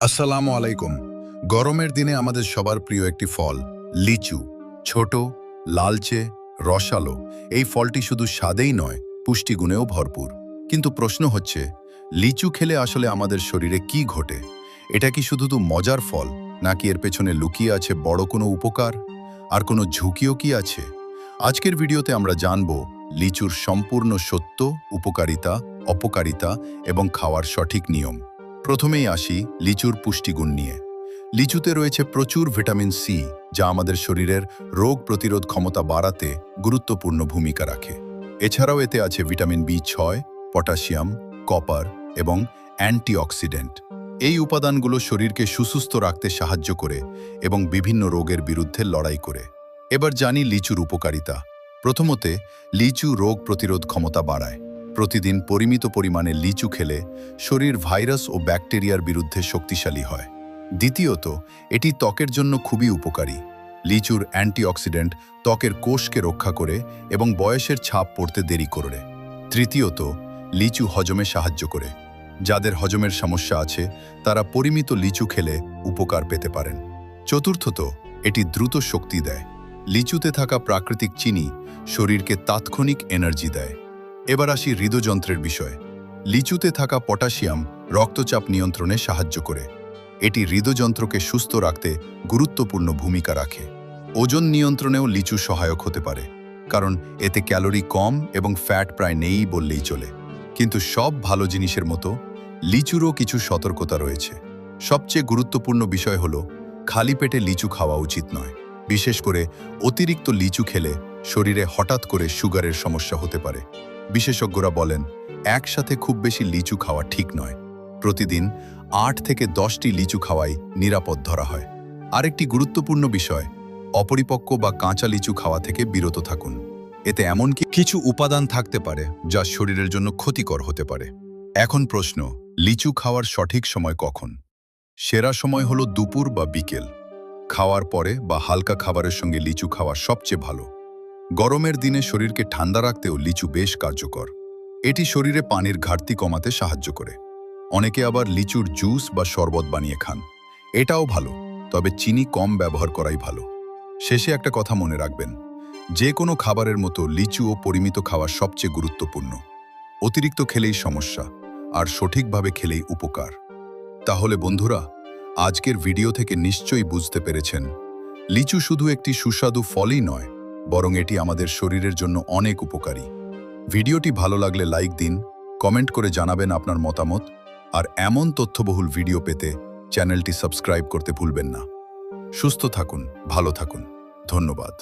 আসসালামু আলাইকুম। গরমের দিনে আমাদের সবার প্রিয় একটি ফল লিচু। ছোট, লালচে, রসালো এই ফলটি শুধু স্বাদেই নয়, পুষ্টিগুণেও ভরপুর। কিন্তু প্রশ্ন হচ্ছে, লিচু খেলে আসলে আমাদের শরীরে কি ঘটে? এটা কি শুধু মজার ফল, নাকি এর পেছনে লুকিয়ে আছে বড় কোনো উপকার আর কোনো ঝুঁকিও কি আছে? আজকের ভিডিওতে আমরা জানব লিচুর সম্পূর্ণ সত্য, উপকারিতা, অপকারিতা এবং খাওয়ার সঠিক নিয়ম। প্রথমেই আসি লিচুর পুষ্টিগুণ নিয়ে। লিচুতে রয়েছে প্রচুর ভিটামিন সি, যা আমাদের শরীরের রোগ প্রতিরোধ ক্ষমতা বাড়াতে গুরুত্বপূর্ণ ভূমিকা রাখে। এছাড়াও এতে আছে ভিটামিন বি6, পটাশিয়াম, কপার এবং অ্যান্টিঅক্সিডেন্ট। এই উপাদানগুলো শরীরকে সুস্থ রাখতে সাহায্য করে এবং বিভিন্ন রোগের বিরুদ্ধে লড়াই করে। এবার জানি লিচুর উপকারিতা। প্রথমতে, লিচু রোগ প্রতিরোধ ক্ষমতা বাড়ায়। প্রতিদিন পরিমিত পরিমাণে লিচু খেলে শরীর ভাইরাস ও ব্যাকটেরিয়ার বিরুদ্ধে শক্তিশালী হয়। দ্বিতীয়ত, এটি ত্বকের জন্য খুবই উপকারী। লিচুর অ্যান্টিঅক্সিডেন্ট ত্বকের কোষকে রক্ষা করে এবং বয়সের ছাপ পড়তে দেরি করে। তৃতীয়ত, লিচু হজমে সাহায্য করে। যাদের হজমের সমস্যা আছে তারা পরিমিত লিচু খেলে উপকার পেতে পারেন। চতুর্থত, এটি দ্রুত শক্তি দেয়। লিচুতে থাকা প্রাকৃতিক চিনি শরীরকে তাৎক্ষণিক এনার্জি দেয়। এবার আসি হৃদযন্ত্রের বিষয়ে। লিচুতে থাকা পটাশিয়াম রক্তচাপ নিয়ন্ত্রণে সাহায্য করে। এটি হৃদযন্ত্রকে সুস্থ রাখতে গুরুত্বপূর্ণ ভূমিকা রাখে। ওজন নিয়ন্ত্রণেও লিচু সহায়ক হতে পারে, কারণ এতে ক্যালোরি কম এবং ফ্যাট প্রায় নেই বললেই চলে। কিন্তু সব ভালো জিনিসের মতো লিচুরও কিছু সতর্কতা রয়েছে। সবচেয়ে গুরুত্বপূর্ণ বিষয় হলো, খালি পেটে লিচু খাওয়া উচিত নয়। বিশেষ করে অতিরিক্ত লিচু খেলে শরীরে হঠাৎ করে সুগারের সমস্যা হতে পারে। বিশেষজ্ঞরা বলেন, একসাথে খুব বেশি লিচু খাওয়া ঠিক নয়। প্রতিদিন 8 থেকে 10টি লিচু খাওয়াই নিরাপদ ধরা হয়। আরেকটি গুরুত্বপূর্ণ বিষয়, অপরিপক্ক বা কাঁচা লিচু খাওয়া থেকে বিরত থাকুন। এতে এমন কিছু উপাদান থাকতে পারে যা শরীরের জন্য ক্ষতিকর হতে পারে। এখন প্রশ্ন, লিচু খাওয়ার সঠিক সময় কখন? সেরা সময় হলো দুপুর বা বিকেল। খাওয়ার পরে বা হালকা খাবারের সঙ্গে লিচু খাওয়া সবচেয়ে ভালো। গরমের দিনে শরীরকে ঠান্ডা রাখতেও লিচু বেশ কার্যকর। এটি শরীরে পানির ঘাটতি কমাতে সাহায্য করে। অনেকে আবার লিচুর জুস বা শরবত বানিয়ে খান। এটাও ভালো, তবে চিনি কম ব্যবহার করাই ভালো। শেষে একটা কথা মনে রাখবেন, যে কোনো খাবারের মতো লিচুও পরিমিত খাওয়া সবচেয়ে গুরুত্বপূর্ণ। অতিরিক্ত খেলেই সমস্যা, আর সঠিকভাবে খেলেই উপকার। তাহলে বন্ধুরা, আজকের ভিডিও থেকে নিশ্চয়ই বুঝতে পেরেছেন, লিচু শুধু একটি সুস্বাদু ফলই নয়, বরং এটি আমাদের শরীরের জন্য অনেক উপকারী। ভিডিওটি ভালো লাগলে লাইক দিন, কমেন্ট করে জানাবেন আপনার মতামত, আর এমন তথ্যবহুল ভিডিও পেতে চ্যানেলটি সাবস্ক্রাইব করতে ভুলবেন না। সুস্থ থাকুন, ভালো থাকুন। ধন্যবাদ।